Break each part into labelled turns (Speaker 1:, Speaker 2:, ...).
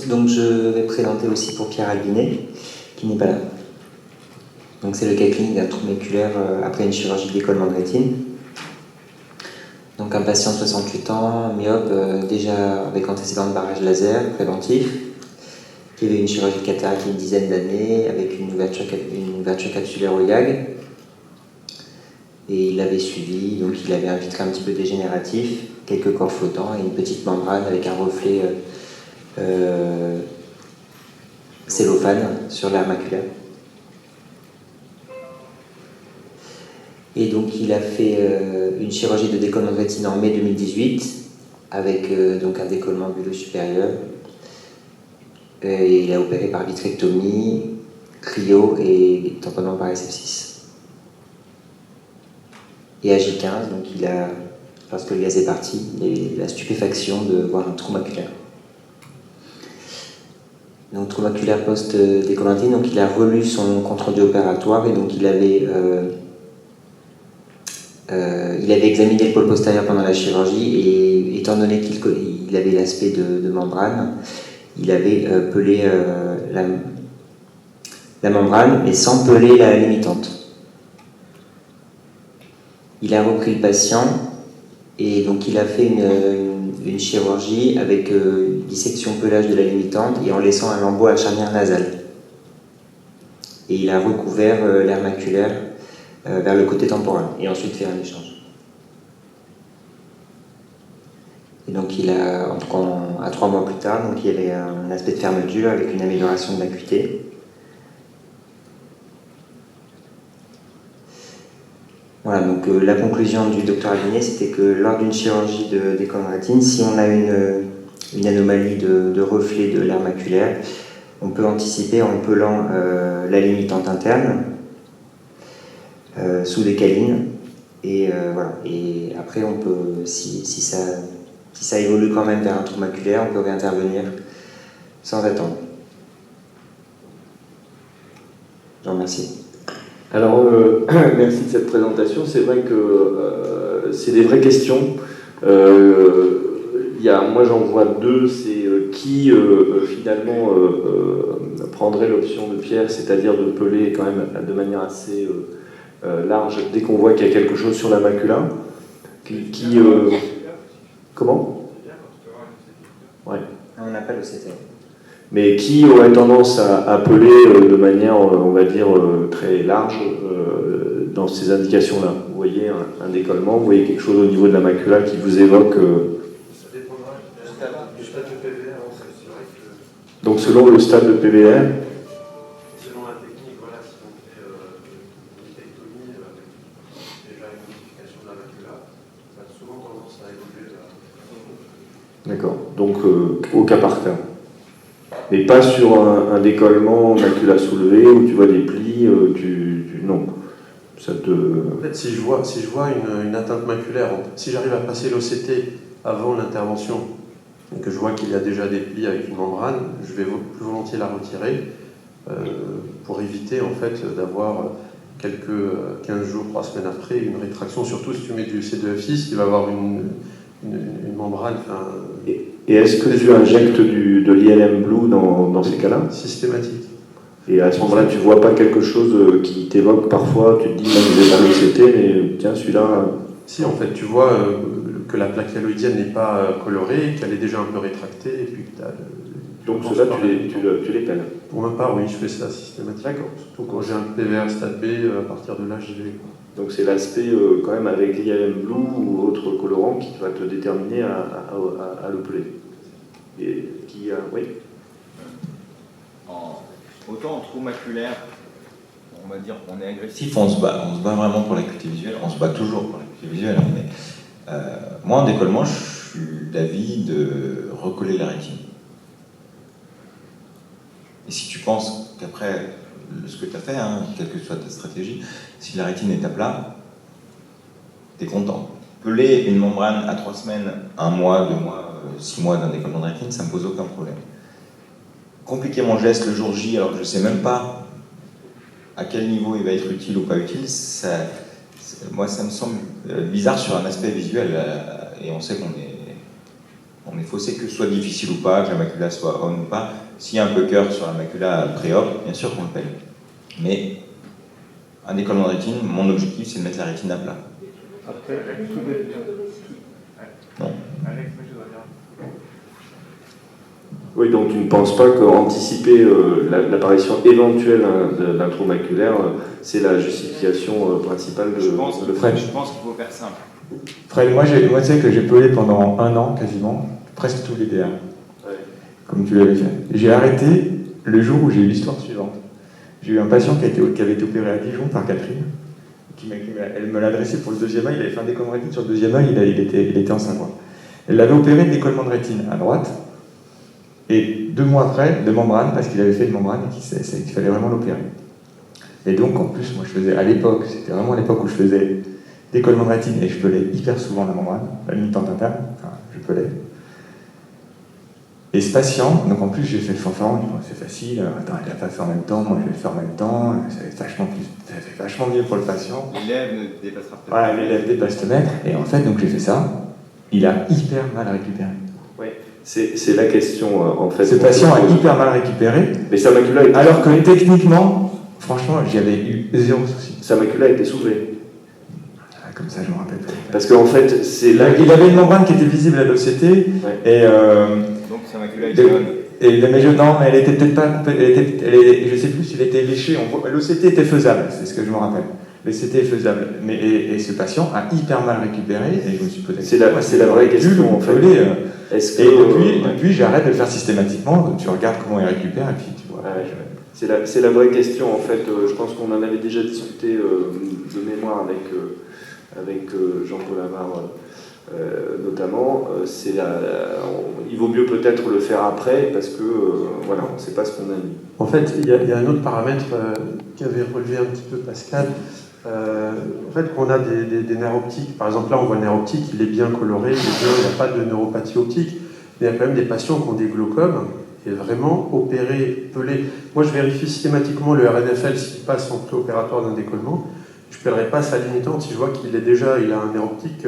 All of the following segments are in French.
Speaker 1: Donc je vais présenter aussi pour Pierre Albinet, qui n'est pas là. Donc c'est le cas clinique d'un trou maculaire après une chirurgie de décollement de rétine. Donc un patient de 68 ans, myope, déjà avec antécédent de barrage laser préventif, qui avait une chirurgie de cataracte il y a une dizaine d'années, avec une ouverture capsulaire au YAG. Et il l'avait suivi, donc il avait un vitré un petit peu dégénératif, quelques corps flottants et une petite membrane avec un reflet cellophane sur l'aire maculaire. Et donc il a fait une chirurgie de décollement de rétine en mai 2018 avec donc un décollement buleux supérieur. Et il a opéré par vitrectomie, cryo et tamponnement par SF6. Et à J15, donc il a, lorsque le gaz est parti, il a la stupéfaction de voir un trou maculaire. Donc trou maculaire post-décollement, donc il a relu son compte-rendu opératoire et donc il avait examiné le pôle postérieur pendant la chirurgie et étant donné qu'il avait l'aspect de membrane, il avait pelé la membrane mais sans peler la limitante. Il a repris le patient et donc il a fait une chirurgie avec dissection pelage de la limitante et en laissant un lambeau à charnière nasale. Et il a recouvert l'aire maculaire vers le côté temporal et ensuite fait un échange. Et donc il a, à 3 mois plus tard, donc il y avait un aspect de fermeture avec une amélioration de l'acuité. Voilà, donc la conclusion du docteur Albinet, c'était que lors d'une chirurgie de décollement de rétine, si on a une anomalie de reflet de l'aire maculaire, on peut anticiper en pelant la limitante interne sous des câlines. Et voilà. Et après, on peut, si ça évolue quand même vers un trou maculaire, on peut réintervenir sans attendre. Je vous remercie.
Speaker 2: Alors, merci de cette présentation. C'est vrai que c'est des vraies questions. Moi, j'en vois deux. C'est qui, finalement, prendrait l'option de Pierre, c'est-à-dire de peler quand même de manière assez large dès qu'on voit qu'il y a quelque chose sur la macula. Comment ? Ouais.
Speaker 1: On n'a pas le CT.
Speaker 2: Mais qui aurait tendance à peler de manière, on va dire, très large dans ces indications-là. Vous voyez un décollement, vous voyez quelque chose au niveau de la macula qui vous évoque...
Speaker 3: Ça dépendra du stade de PVR. C'est vrai que...
Speaker 2: Donc selon le stade de PVR,
Speaker 3: selon la technique, voilà, si on fait une vitrectomie avec déjà une modification de la macula, ça a souvent tendance à évoluer vers...
Speaker 2: D'accord, donc au cas par cas. Mais pas sur un décollement macula soulevée où tu vois des plis, non. Ça te...
Speaker 3: En fait, si je vois une atteinte maculaire, si j'arrive à passer l'OCT avant l'intervention, et que je vois qu'il y a déjà des plis avec une membrane, je vais plus volontiers la retirer pour éviter en fait d'avoir quelques 15 jours, 3 semaines après une rétraction, surtout si tu mets du C2F6, il va avoir une membrane.
Speaker 2: Et est-ce que tu injectes de l'ILM Blue dans ces cas-là ?
Speaker 3: Systématique.
Speaker 2: Et à ce moment-là, tu ne vois pas quelque chose qui t'évoque parfois, tu te dis, même j'ai pas l'OCT, mais tiens, celui-là...
Speaker 3: Si, en fait, tu vois que la plaque hyaloïdienne n'est pas colorée, qu'elle est déjà un peu rétractée, et puis que tu as...
Speaker 2: Donc ceux-là, tu les pelles.
Speaker 3: Pour ma part, oui, je fais ça systématiquement.
Speaker 2: D'accord.
Speaker 3: Surtout quand j'ai un PVR stade B, à partir de là, j'y vais.
Speaker 2: Donc c'est l'aspect quand même avec l'ILM Blue ou autre colorant qui va te déterminer à le peler. Et qui a... Oui.
Speaker 4: Autant en trou maculaire, on va dire qu'on est agressif, on se bat vraiment pour l'acuité visuelle, on se bat toujours pour l'acuité visuelle, mais moi en décollement, je suis d'avis de recoller la rétine. Et si tu penses qu'après ce que tu as fait, quelle que soit ta stratégie, si la rétine est à plat, tu es content. Peler une membrane à 3 semaines, 1 mois, 2 mois, 6 mois d'un décollement de rétine, ça ne me pose aucun problème. Compliquer mon geste le jour J alors que je ne sais même pas à quel niveau il va être utile ou pas utile, moi ça me semble bizarre sur un aspect visuel et on sait qu'on est Bon, mais il faut c'est que ce soit difficile ou pas, que la macula soit on ou pas. S'il y a un pucker sur la macula pré-op, bien sûr qu'on le pèle. Mais un décollement de rétine, mon objectif c'est de mettre la rétine à plat.
Speaker 5: Après,
Speaker 4: Non.
Speaker 2: Oui, donc tu ne penses pas qu'anticiper l'apparition éventuelle d'un trou maculaire, c'est la justification principale de le French.
Speaker 4: Je pense qu'il faut faire simple.
Speaker 5: Fred, moi, tu sais que j'ai pelé pendant 1 an quasiment, presque tous les DA, comme tu l'avais fait. J'ai arrêté le jour où j'ai eu l'histoire suivante. J'ai eu un patient qui avait été opéré à Dijon par Catherine. Elle me l'a adressé pour le 2e œil, il avait fait un décollement de rétine sur le 2e œil, il était en 5 mois. Elle l'avait opéré de décollement de rétine à droite, et 2 mois après, de membrane, parce qu'il avait fait une membrane et qu'il fallait vraiment l'opérer. Et donc, en plus, moi, je faisais, à l'époque, c'était vraiment à l'époque où je faisais décollement de rétine, et je pelais hyper souvent la membrane, la limitante interne, enfin, je pelais. Et ce patient, donc en plus, j'ai fait le fanfaron, c'est facile, attends, il l'a pas fait en même temps, moi je vais le faire en même temps, ça fait vachement mieux pour le patient.
Speaker 4: L'élève ne dépassera pas.
Speaker 5: Voilà, l'élève dépasse le mètre, et en fait, donc j'ai fait ça, il a hyper mal récupéré.
Speaker 2: Oui, c'est la question en fait.
Speaker 5: Ce patient a hyper mal récupéré,
Speaker 2: mais sa macula était
Speaker 5: alors que techniquement, franchement, j'avais eu 0 souci.
Speaker 2: Sa macula était soulevée.
Speaker 5: Comme ça, je me rappelle.
Speaker 2: Parce qu'en fait, c'est là.
Speaker 5: Il avait une membrane qui était visible à l'OCT, et.
Speaker 4: Donc sa macula était jaune.
Speaker 5: Non, mais elle était peut-être pas. Je sais plus s'il était léché. L'OCT était faisable, c'est ce que je me rappelle. L'OCT est faisable. Et ce patient a hyper mal récupéré, et je me suis posé.
Speaker 2: C'est la vraie question, en fait.
Speaker 5: Est-ce que, depuis, j'arrête de le faire systématiquement. Tu regardes comment il récupère, et puis tu vois.
Speaker 2: C'est la vraie question, en fait. Je pense qu'on en avait déjà discuté de mémoire avec Jean-Paul Amar notamment. Il vaut mieux peut-être le faire après parce que voilà, on ne sait pas ce qu'on a mis.
Speaker 3: En fait, il y a un autre paramètre qu'avait relevé un petit peu Pascal. En fait, quand on a des nerfs optiques, par exemple là on voit le nerf optique, il est bien coloré, il n'y a pas de neuropathie optique, mais il y a quand même des patients qui ont des glaucomes et vraiment opérés, pelés. Moi je vérifie systématiquement le RNFL s'il passe en préopératoire d'un décollement. Je ne pèlerai pas sa limitante si je vois qu'il a un nerf optique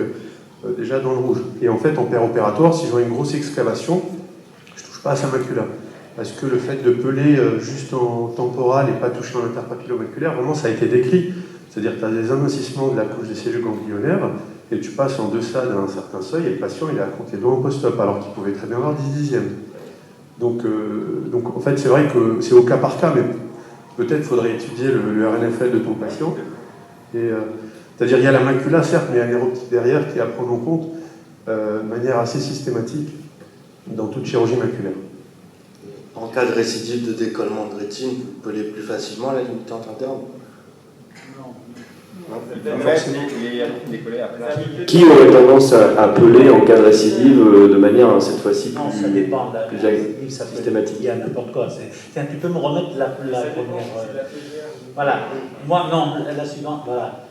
Speaker 3: déjà dans le rouge. Et en fait, en préopératoire, si je vois une grosse excavation, je ne touche pas à sa macula. Parce que le fait de peler juste en temporal et pas toucher en interpapillomaculaire, vraiment ça a été décrit. C'est-à-dire que tu as des amincissements de la couche des cellules ganglionnaires et tu passes en deçà d'un certain seuil et le patient il a compté les doigts en post-op alors qu'il pouvait très bien avoir 10 dixièmes. Donc en fait, c'est vrai que c'est au cas par cas, mais peut-être faudrait étudier le RNFL de ton patient. C'est-à-dire il y a la macula, certes, mais il y a un nerf optique derrière qui est à prendre en compte de manière assez systématique dans toute chirurgie maculaire.
Speaker 6: En cas de récidive de décollement de rétine, vous pelez plus facilement la limitante interne?
Speaker 2: Qui aurait tendance à peler en cas de récidive de manière cette fois-ci
Speaker 7: Non, ça dépend de la récidive, ça peut
Speaker 2: systématique.
Speaker 7: Il y a n'importe quoi. Tu peux me remettre la première. Voilà. Moi, non, la suivante, voilà.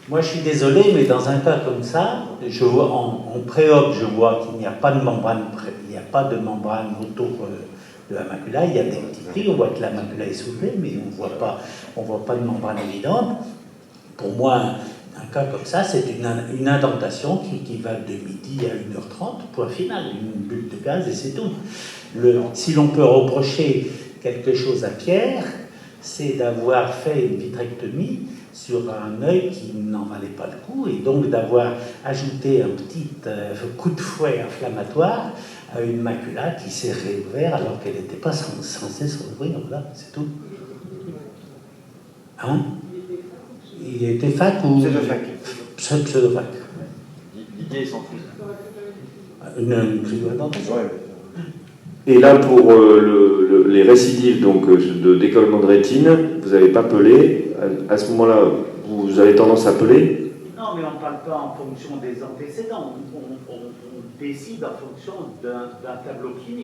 Speaker 7: Moi, je suis désolé, mais dans un cas comme ça, je vois en pré-op, je vois qu'il n'y a pas de membrane, autour de la macula. Il y a des petits plis, on voit que la macula est soulevée, mais on voit pas de membrane évidente. Pour moi, un cas comme ça, c'est une indentation qui va de midi à 1h30, point final, une bulle de gaz et c'est tout. Si l'on peut reprocher quelque chose à Pierre, c'est d'avoir fait une vitrectomie sur un œil qui n'en valait pas le coup, et donc d'avoir ajouté un petit coup de fouet inflammatoire à une macula qui s'est réouverte alors qu'elle n'était pas censée se rouvrir. Voilà, c'est tout. Hein? Il était fac ou... Pseudo-fac.
Speaker 4: L'idée s'en fout.
Speaker 7: Une pseudo-dentation.
Speaker 2: Et là, pour les récidives donc, de décollement de rétine, vous n'avez pas pelé. À ce moment-là, vous avez tendance à peler.
Speaker 7: Non, mais on ne parle pas en fonction des antécédents. On décide en fonction d'un tableau clinique.